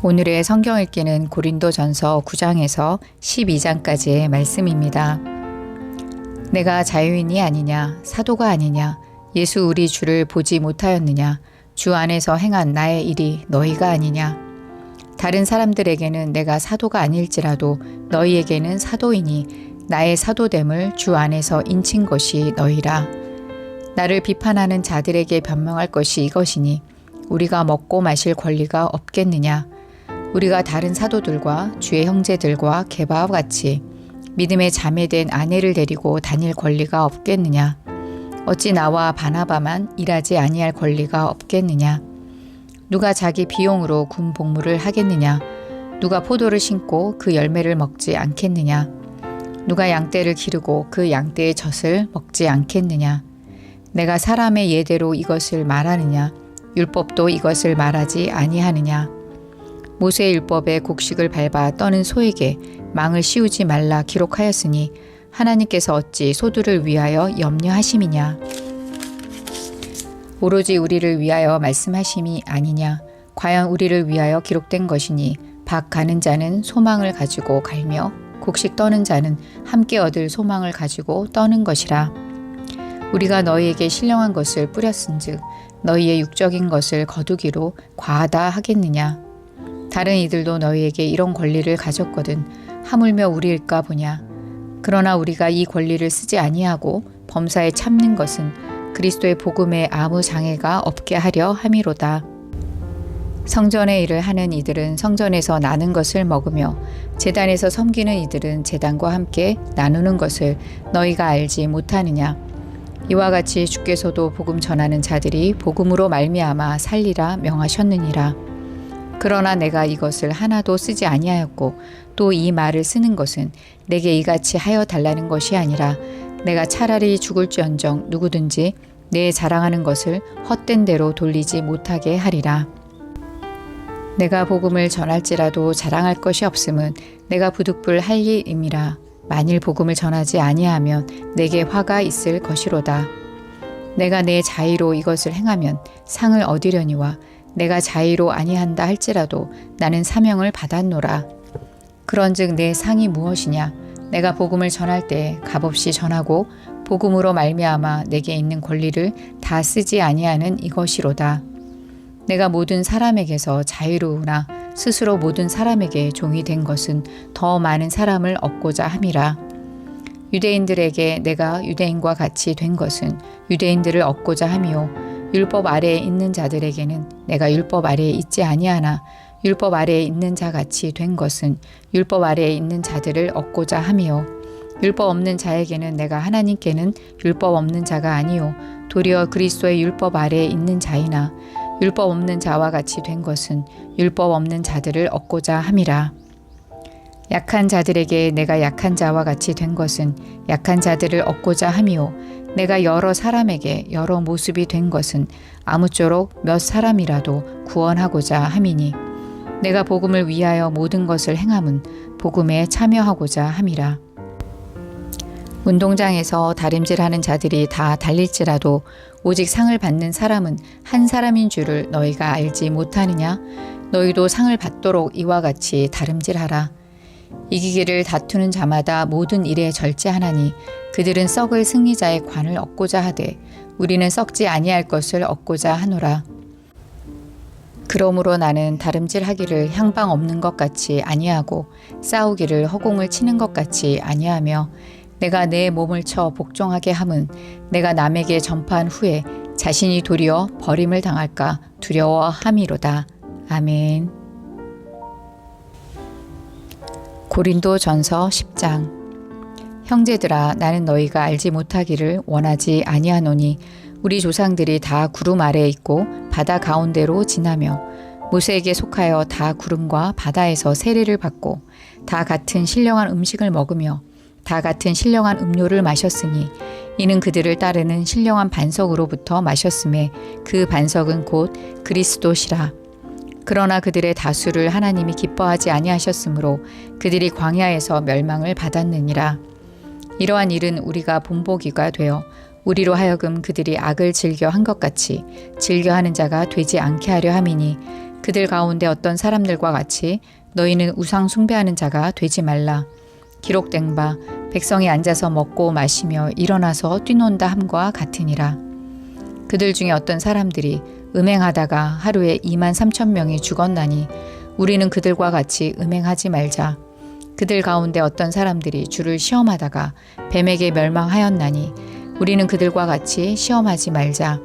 오늘의 성경 읽기는 고린도전서 9장에서 12장까지의 말씀입니다. 내가 자유인이 아니냐, 사도가 아니냐, 예수 우리 주를 보지 못하였느냐, 주 안에서 행한 나의 일이 너희가 아니냐. 다른 사람들에게는 내가 사도가 아닐지라도 너희에게는 사도이니 나의 사도됨을 주 안에서 인친 것이 너희라. 나를 비판하는 자들에게 변명할 것이 이것이니 우리가 먹고 마실 권리가 없겠느냐. 우리가 다른 사도들과 주의 형제들과 게바와 같이 믿음의 자매된 아내를 데리고 다닐 권리가 없겠느냐. 어찌 나와 바나바만 일하지 아니할 권리가 없겠느냐. 누가 자기 비용으로 군 복무를 하겠느냐. 누가 포도를 심고 그 열매를 먹지 않겠느냐. 누가 양떼를 기르고 그 양떼의 젖을 먹지 않겠느냐. 내가 사람의 예대로 이것을 말하느냐. 율법도 이것을 말하지 아니하느냐. 모세의 율법에 곡식을 밟아 떠는 소에게 망을 씌우지 말라 기록하였으니 하나님께서 어찌 소들을 위하여 염려하심이냐. 오로지 우리를 위하여 말씀하심이 아니냐. 과연 우리를 위하여 기록된 것이니 밭 가는 자는 소망을 가지고 갈며 곡식 떠는 자는 함께 얻을 소망을 가지고 떠는 것이라. 우리가 너희에게 신령한 것을 뿌렸은즉 너희의 육적인 것을 거두기로 과하다 하겠느냐. 다른 이들도 너희에게 이런 권리를 가졌거든 하물며 우리일까 보냐. 그러나 우리가 이 권리를 쓰지 아니하고 범사에 참는 것은 그리스도의 복음에 아무 장애가 없게 하려 함이로다. 성전의 일을 하는 이들은 성전에서 나는 것을 먹으며 제단에서 섬기는 이들은 제단과 함께 나누는 것을 너희가 알지 못하느냐. 이와 같이 주께서도 복음 전하는 자들이 복음으로 말미암아 살리라 명하셨느니라. 그러나 내가 이것을 하나도 쓰지 아니하였고 또 이 말을 쓰는 것은 내게 이같이 하여 달라는 것이 아니라 내가 차라리 죽을지언정 누구든지 내 자랑하는 것을 헛된 대로 돌리지 못하게 하리라. 내가 복음을 전할지라도 자랑할 것이 없음은 내가 부득불 할 일임이라. 만일 복음을 전하지 아니하면 내게 화가 있을 것이로다. 내가 내 자의로 이것을 행하면 상을 얻으려니와 내가 자의로 아니한다 할지라도 나는 사명을 받았노라. 그런즉 내 상이 무엇이냐. 내가 복음을 전할 때 값없이 전하고 복음으로 말미암아 내게 있는 권리를 다 쓰지 아니하는 이것이로다. 내가 모든 사람에게서 자유로우나 스스로 모든 사람에게 종이 된 것은 더 많은 사람을 얻고자 함이라. 유대인들에게 내가 유대인과 같이 된 것은 유대인들을 얻고자 함이요 율법 아래에 있는 자들에게는 내가 율법 아래에 있지 아니하나 율법 아래에 있는 자 같이 된 것은 율법 아래에 있는 자들을 얻고자 함이요 율법 없는 자에게는 내가 하나님께는 율법 없는 자가 아니요 도리어 그리스도의 율법 아래에 있는 자이나 율법 없는 자와 같이 된 것은 율법 없는 자들을 얻고자 함이라. 약한 자들에게 내가 약한 자와 같이 된 것은 약한 자들을 얻고자 함이요 내가 여러 사람에게 여러 모습이 된 것은 아무쪼록 몇 사람이라도 구원하고자 함이니 내가 복음을 위하여 모든 것을 행함은 복음에 참여하고자 함이라. 운동장에서 다림질하는 자들이 다 달릴지라도 오직 상을 받는 사람은 한 사람인 줄을 너희가 알지 못하느냐. 너희도 상을 받도록 이와 같이 다름질하라. 이기기를 다투는 자마다 모든 일에 절제하나니 그들은 썩을 승리자의 관을 얻고자 하되 우리는 썩지 아니할 것을 얻고자 하노라. 그러므로 나는 다름질하기를 향방 없는 것 같이 아니하고 싸우기를 허공을 치는 것 같이 아니하며 내가 내 몸을 쳐 복종하게 함은 내가 남에게 전파한 후에 자신이 도리어 버림을 당할까 두려워함이로다. 아멘. 고린도전서 10장. 형제들아, 나는 너희가 알지 못하기를 원하지 아니하노니 우리 조상들이 다 구름 아래에 있고 바다 가운데로 지나며 모세에게 속하여 다 구름과 바다에서 세례를 받고 다 같은 신령한 음식을 먹으며 다 같은 신령한 음료를 마셨으니 이는 그들을 따르는 신령한 반석으로부터 마셨음에 그 반석은 곧 그리스도시라. 그러나 그들의 다수를 하나님이 기뻐하지 아니하셨으므로 그들이 광야에서 멸망을 받았느니라. 이러한 일은 우리가 본보기가 되어 우리로 하여금 그들이 악을 즐겨 한 것 같이 즐겨하는 자가 되지 않게 하려 함이니 그들 가운데 어떤 사람들과 같이 너희는 우상 숭배하는 자가 되지 말라. 기록된 바 백성이 앉아서 먹고 마시며 일어나서 뛰논다 함과 같으니라. 그들 중에 어떤 사람들이 음행하다가 하루에 2만 3천 명이 죽었나니 우리는 그들과 같이 음행하지 말자. 그들 가운데 어떤 사람들이 주를 시험하다가 뱀에게 멸망하였나니 우리는 그들과 같이 시험하지 말자.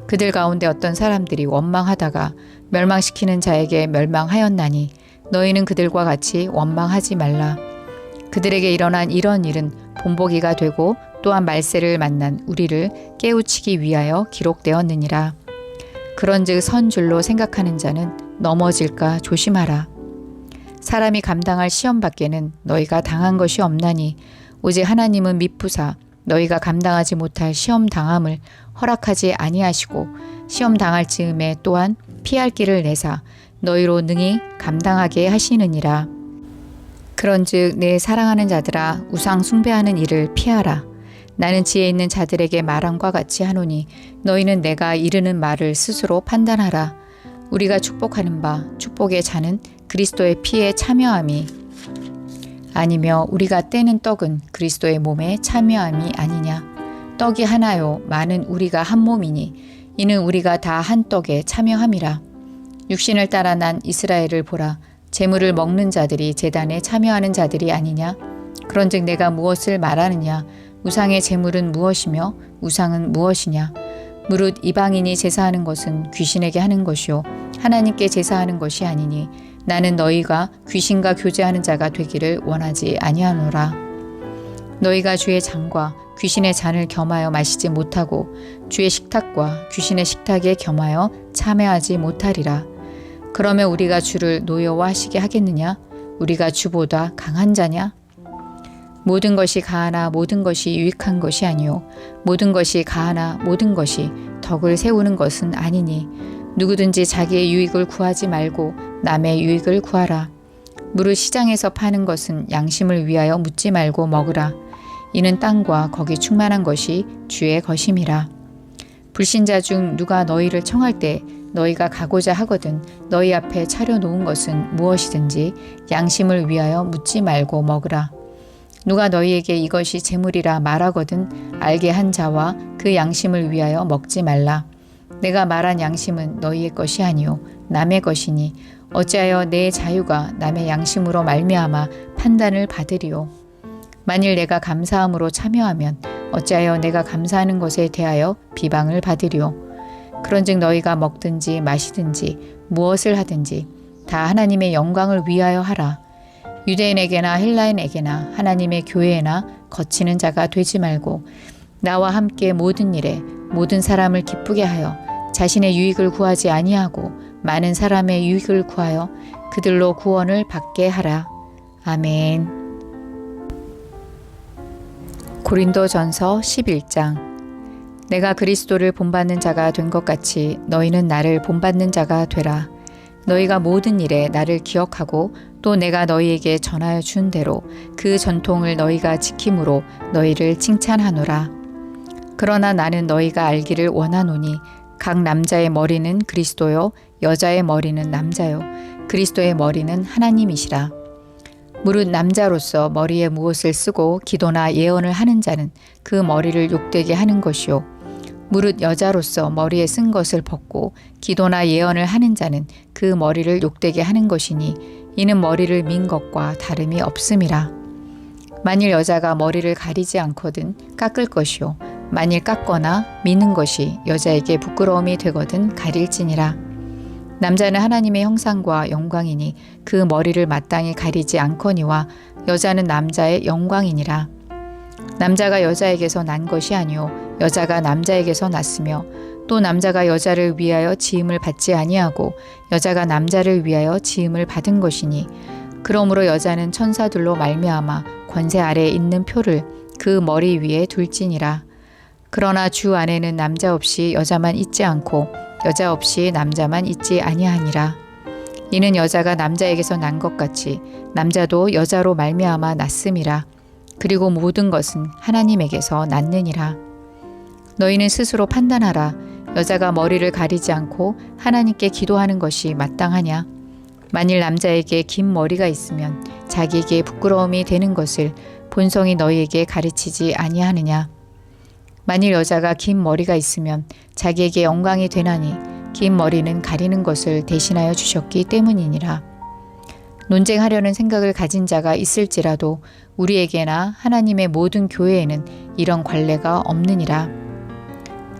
그들 가운데 어떤 사람들이 원망하다가 멸망시키는 자에게 멸망하였나니 너희는 그들과 같이 원망하지 말라. 그들에게 일어난 이런 일은 본보기가 되고 또한 말세를 만난 우리를 깨우치기 위하여 기록되었느니라. 그런즉 선 줄로 생각하는 자는 넘어질까 조심하라. 사람이 감당할 시험 밖에는 너희가 당한 것이 없나니 오직 하나님은 미쁘사 너희가 감당하지 못할 시험 당함을 허락하지 아니하시고 시험 당할 즈음에 또한 피할 길을 내사 너희로 능히 감당하게 하시느니라. 그런즉 내 사랑하는 자들아 우상 숭배하는 일을 피하라. 나는 지혜 있는 자들에게 말함과 같이 하노니 너희는 내가 이르는 말을 스스로 판단하라. 우리가 축복하는 바 축복의 자는 그리스도의 피에 참여함이 아니며 우리가 떼는 떡은 그리스도의 몸에 참여함이 아니냐. 떡이 하나요 많은 우리가 한 몸이니 이는 우리가 다 한 떡에 참여함이라. 육신을 따라 난 이스라엘을 보라. 제물을 먹는 자들이 제단에 참여하는 자들이 아니냐. 그런즉 내가 무엇을 말하느냐. 우상의 제물은 무엇이며 우상은 무엇이냐. 무릇 이방인이 제사하는 것은 귀신에게 하는 것이요 하나님께 제사하는 것이 아니니 나는 너희가 귀신과 교제하는 자가 되기를 원하지 아니하노라. 너희가 주의 잔과 귀신의 잔을 겸하여 마시지 못하고 주의 식탁과 귀신의 식탁에 겸하여 참여하지 못하리라. 그러면 우리가 주를 노여워하시게 하겠느냐? 우리가 주보다 강한 자냐? 모든 것이 가하나 모든 것이 유익한 것이 아니요 모든 것이 가하나 모든 것이 덕을 세우는 것은 아니니 누구든지 자기의 유익을 구하지 말고 남의 유익을 구하라. 무릇 시장에서 파는 것은 양심을 위하여 묻지 말고 먹으라. 이는 땅과 거기 충만한 것이 주의 것임이라. 불신자 중 누가 너희를 청할 때 너희가 가고자 하거든 너희 앞에 차려놓은 것은 무엇이든지 양심을 위하여 묻지 말고 먹으라. 누가 너희에게 이것이 재물이라 말하거든 알게 한 자와 그 양심을 위하여 먹지 말라. 내가 말한 양심은 너희의 것이 아니요 남의 것이니 어찌하여 내 자유가 남의 양심으로 말미암아 판단을 받으리요. 만일 내가 감사함으로 참여하면 어찌하여 내가 감사하는 것에 대하여 비방을 받으리요. 그런즉 너희가 먹든지 마시든지 무엇을 하든지 다 하나님의 영광을 위하여 하라. 유대인에게나 헬라인에게나 하나님의 교회에나 거치는 자가 되지 말고 나와 함께 모든 일에 모든 사람을 기쁘게 하여 자신의 유익을 구하지 아니하고 많은 사람의 유익을 구하여 그들로 구원을 받게 하라. 아멘. 고린도전서 11장. 내가 그리스도를 본받는 자가 된 것 같이 너희는 나를 본받는 자가 되라. 너희가 모든 일에 나를 기억하고 또 내가 너희에게 전하여 준 대로 그 전통을 너희가 지킴으로 너희를 칭찬하노라. 그러나 나는 너희가 알기를 원하노니 각 남자의 머리는 그리스도요 여자의 머리는 남자요 그리스도의 머리는 하나님이시라. 무릇 남자로서 머리에 무엇을 쓰고 기도나 예언을 하는 자는 그 머리를 욕되게 하는 것이요 무릇 여자로서 머리에 쓴 것을 벗고 기도나 예언을 하는 자는 그 머리를 욕되게 하는 것이니 이는 머리를 민 것과 다름이 없음이라. 만일 여자가 머리를 가리지 않거든 깎을 것이요 만일 깎거나 미는 것이 여자에게 부끄러움이 되거든 가릴지니라. 남자는 하나님의 형상과 영광이니 그 머리를 마땅히 가리지 않거니와 여자는 남자의 영광이니라. 남자가 여자에게서 난 것이 아니요 여자가 남자에게서 났으며 또 남자가 여자를 위하여 지음을 받지 아니하고 여자가 남자를 위하여 지음을 받은 것이니 그러므로 여자는 천사들로 말미암아 권세 아래에 있는 표를 그 머리 위에 둘지니라. 그러나 주 안에는 남자 없이 여자만 있지 않고 여자 없이 남자만 있지 아니하니라. 이는 여자가 남자에게서 난 것 같이 남자도 여자로 말미암아 났음이라. 그리고 모든 것은 하나님에게서 났느니라. 너희는 스스로 판단하라. 여자가 머리를 가리지 않고 하나님께 기도하는 것이 마땅하냐? 만일 남자에게 긴 머리가 있으면 자기에게 부끄러움이 되는 것을 본성이 너희에게 가르치지 아니하느냐? 만일 여자가 긴 머리가 있으면 자기에게 영광이 되나니 긴 머리는 가리는 것을 대신하여 주셨기 때문이니라. 논쟁하려는 생각을 가진 자가 있을지라도 우리에게나 하나님의 모든 교회에는 이런 관례가 없느니라.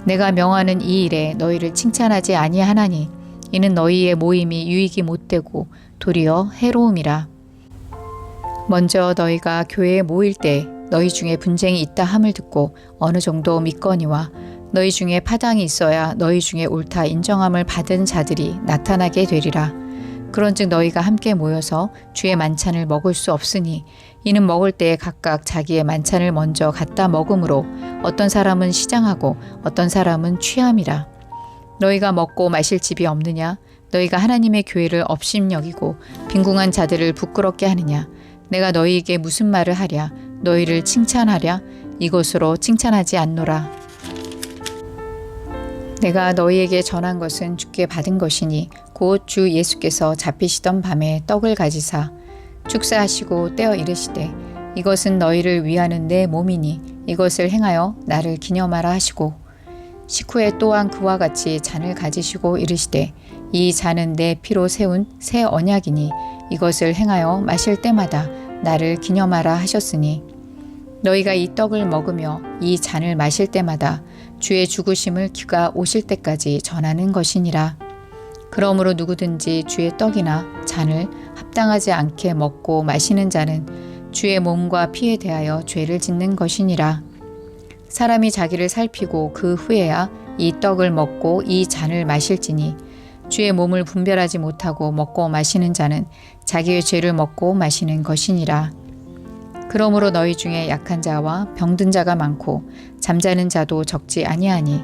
내가 명하는 이 일에 너희를 칭찬하지 아니하나니 이는 너희의 모임이 유익이 못되고 도리어 해로움이라. 먼저 너희가 교회에 모일 때 너희 중에 분쟁이 있다 함을 듣고 어느 정도 믿거니와 너희 중에 파당이 있어야 너희 중에 옳다 인정함을 받은 자들이 나타나게 되리라. 그런즉 너희가 함께 모여서 주의 만찬을 먹을 수 없으니 이는 먹을 때에 각각 자기의 만찬을 먼저 갖다 먹음으로 어떤 사람은 시장하고 어떤 사람은 취함이라. 너희가 먹고 마실 집이 없느냐? 너희가 하나님의 교회를 업심여기고 빈궁한 자들을 부끄럽게 하느냐? 내가 너희에게 무슨 말을 하랴? 너희를 칭찬하랴? 이것으로 칭찬하지 않노라. 내가 너희에게 전한 것은 주께 받은 것이니 곧 주 예수께서 잡히시던 밤에 떡을 가지사 축사하시고 떼어 이르시되 이것은 너희를 위하는 내 몸이니 이것을 행하여 나를 기념하라 하시고 식후에 또한 그와 같이 잔을 가지시고 이르시되 이 잔은 내 피로 세운 새 언약이니 이것을 행하여 마실 때마다 나를 기념하라 하셨으니 너희가 이 떡을 먹으며 이 잔을 마실 때마다 주의 죽으심을 그가 오실 때까지 전하는 것이니라. 그러므로 누구든지 주의 떡이나 잔을 합당하지 않게 먹고 마시는 자는 주의 몸과 피에 대하여 죄를 짓는 것이니라. 사람이 자기를 살피고 그 후에야 이 떡을 먹고 이 잔을 마실지니 주의 몸을 분별하지 못하고 먹고 마시는 자는 자기의 죄를 먹고 마시는 것이니라. 그러므로 너희 중에 약한 자와 병든 자가 많고 잠자는 자도 적지 아니하니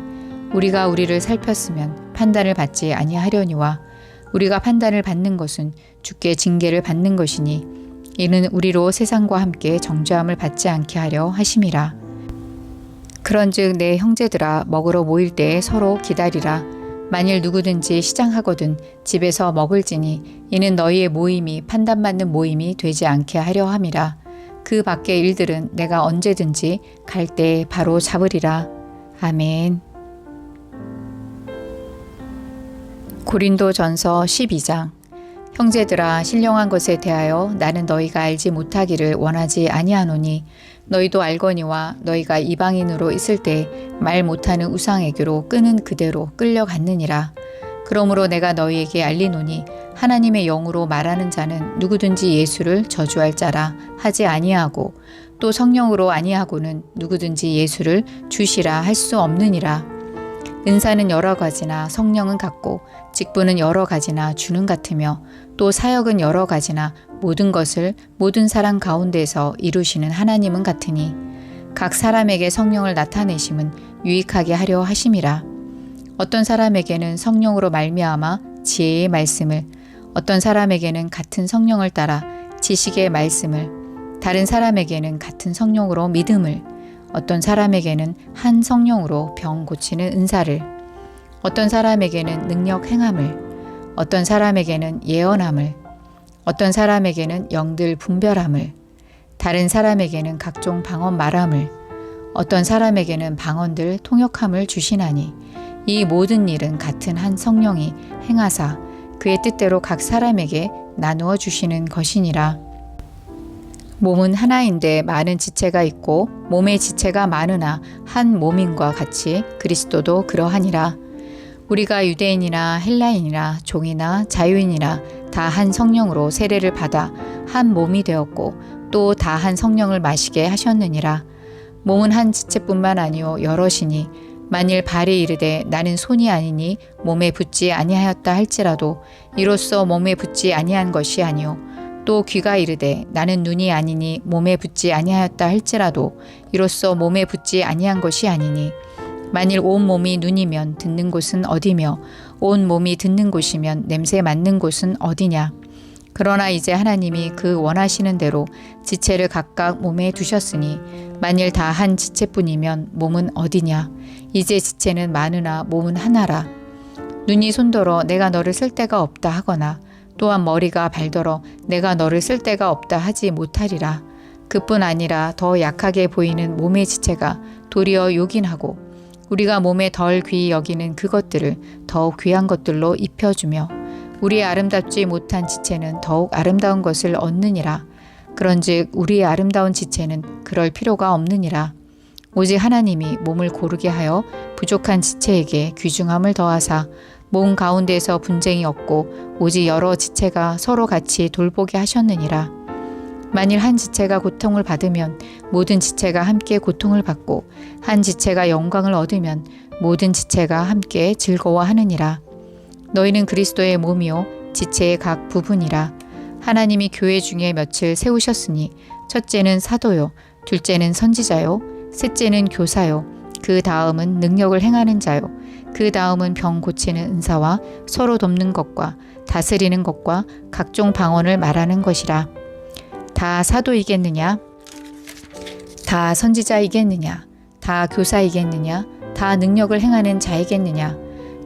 우리가 우리를 살폈으면 판단을 받지 아니하려니와 우리가 판단을 받는 것은 주께 징계를 받는 것이니 이는 우리로 세상과 함께 정죄함을 받지 않게 하려 하심이라. 그런즉 내 형제들아 먹으러 모일 때에 서로 기다리라. 만일 누구든지 시장하거든 집에서 먹을지니 이는 너희의 모임이 판단받는 모임이 되지 않게 하려 함이라. 그 밖의 일들은 내가 언제든지 갈 때 바로 잡으리라. 아멘. 고린도전서 12장. 형제들아 신령한 것에 대하여 나는 너희가 알지 못하기를 원하지 아니하노니 너희도 알거니와 너희가 이방인으로 있을 때 말 못하는 우상에게로 끄는 그대로 끌려갔느니라. 그러므로 내가 너희에게 알리노니 하나님의 영으로 말하는 자는 누구든지 예수를 저주할 자라 하지 아니하고 또 성령으로 아니하고는 누구든지 예수를 주시라 할 수 없느니라. 은사는 여러 가지나 성령은 같고 직분은 여러 가지나 주는 같으며 또 사역은 여러 가지나 모든 것을 모든 사람 가운데서 이루시는 하나님은 같으니 각 사람에게 성령을 나타내심은 유익하게 하려 하심이라. 어떤 사람에게는 성령으로 말미암아 지혜의 말씀을, 어떤 사람에게는 같은 성령을 따라 지식의 말씀을, 다른 사람에게는 같은 성령으로 믿음을, 어떤 사람에게는 한 성령으로 병 고치는 은사를, 어떤 사람에게는 능력 행함을, 어떤 사람에게는 예언함을, 어떤 사람에게는 영들 분별함을, 다른 사람에게는 각종 방언 말함을, 어떤 사람에게는 방언들 통역함을 주시나니 이 모든 일은 같은 한 성령이 행하사 그의 뜻대로 각 사람에게 나누어 주시는 것이니라. 몸은 하나인데 많은 지체가 있고 몸의 지체가 많으나 한 몸인과 같이 그리스도도 그러하니라. 우리가 유대인이나 헬라인이나 종이나 자유인이나 다 한 성령으로 세례를 받아 한 몸이 되었고 또 다 한 성령을 마시게 하셨느니라. 몸은 한 지체뿐만 아니요 여럿이니 만일 발이 이르되 나는 손이 아니니 몸에 붙지 아니하였다 할지라도 이로써 몸에 붙지 아니한 것이 아니요 또 귀가 이르되 나는 눈이 아니니 몸에 붙지 아니하였다 할지라도 이로써 몸에 붙지 아니한 것이 아니니 만일 온 몸이 눈이면 듣는 곳은 어디며 온 몸이 듣는 곳이면 냄새 맡는 곳은 어디냐. 그러나 이제 하나님이 그 원하시는 대로 지체를 각각 몸에 두셨으니 만일 다 한 지체뿐이면 몸은 어디냐? 이제 지체는 많으나 몸은 하나라. 눈이 손더러 내가 너를 쓸 데가 없다 하거나 또한 머리가 발더러 내가 너를 쓸 데가 없다 하지 못하리라. 그뿐 아니라 더 약하게 보이는 몸의 지체가 도리어 요긴하고 우리가 몸에 덜 귀히 여기는 그것들을 더욱 귀한 것들로 입혀주며 우리의 아름답지 못한 지체는 더욱 아름다운 것을 얻느니라. 그런즉 우리의 아름다운 지체는 그럴 필요가 없느니라. 오직 하나님이 몸을 고르게 하여 부족한 지체에게 귀중함을 더하사 몸 가운데서 분쟁이 없고 오직 여러 지체가 서로 같이 돌보게 하셨느니라. 만일 한 지체가 고통을 받으면 모든 지체가 함께 고통을 받고 한 지체가 영광을 얻으면 모든 지체가 함께 즐거워하느니라. 너희는 그리스도의 몸이요 지체의 각 부분이라. 하나님이 교회 중에 몇을 세우셨으니 첫째는 사도요, 둘째는 선지자요, 셋째는 교사요, 그 다음은 능력을 행하는 자요, 그 다음은 병 고치는 은사와 서로 돕는 것과 다스리는 것과 각종 방언을 말하는 것이라. 다 사도이겠느냐? 다 선지자이겠느냐? 다 교사이겠느냐? 다 능력을 행하는 자이겠느냐?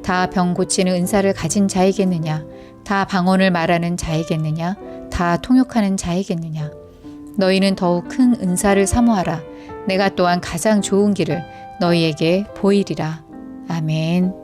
다 병 고치는 은사를 가진 자이겠느냐? 다 방언을 말하는 자이겠느냐? 다 통역하는 자이겠느냐? 너희는 더욱 큰 은사를 사모하라. 내가 또한 가장 좋은 길을 너희에게 보이리라. 아멘.